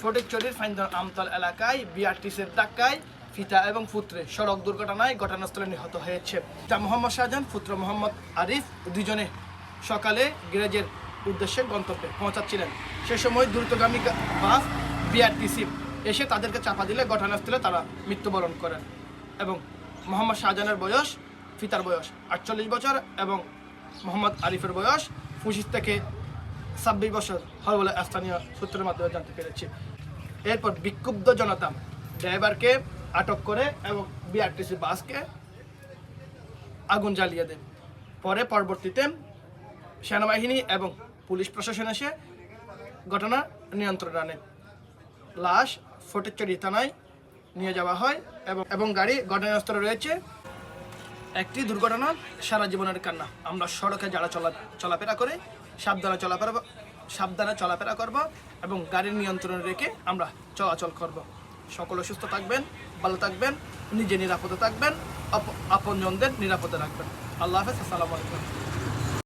ফটিকছড়ির ফাইনদর আমতল এলাকায় বিআরটিসির ধাক্কায় পিতা এবং পুত্রে সড়ক দুর্ঘটনায় ঘটনাস্থলে নিহত হয়েছে। পিতা মোহাম্মদ শাহজাহান, পুত্র মোহাম্মদ আরিফ দুজনে সকালে গ্যারেজের উদ্দেশ্যে গন্তব্যে পৌঁছাচ্ছিলেন। সে সময় দ্রুতগামী বাস বিআরটিসি এসে তাদেরকে চাপা দিলে ঘটনাস্থলে তারা মৃত্যুবরণ করেন এবং মোহাম্মদ শাহজাহানের বয়স, পিতার বয়স 48 বছর এবং মোহাম্মদ আরিফের বয়স 25 থেকে 26 বছর হয় বলে স্থানীয় সূত্রের মাধ্যমে জানতে পেরেছি। এরপর বিক্ষুব্ধ জনতা ড্রাইভারকে আটক করে এবং বিআরটিসি বাসকে আগুন জ্বালিয়ে দেয়। পরবর্তীতে সেনাবাহিনী এবং পুলিশ প্রশাসন এসে ঘটনা নিয়ন্ত্রণে আনে। লাশ ফটিকছড়ি থানায় নিয়ে যাওয়া হয় এবং গাড়ি ঘটনাস্থলে রয়েছে। একটি দুর্ঘটনা সারা জীবনের কান্না। আমরা সড়কে যারা চলাফেরা করে সাবধানে চলাফেরা করব এবং গাড়ির নিয়ন্ত্রণে রেখে আমরা চলাচল করব। সকলে সুস্থ থাকবেন, ভালো থাকবেন, নিজে নিরাপদে থাকবেন, আপনজনদের নিরাপদে রাখবেন। আল্লাহ হাফেজ। আসসালামু আলাইকুম।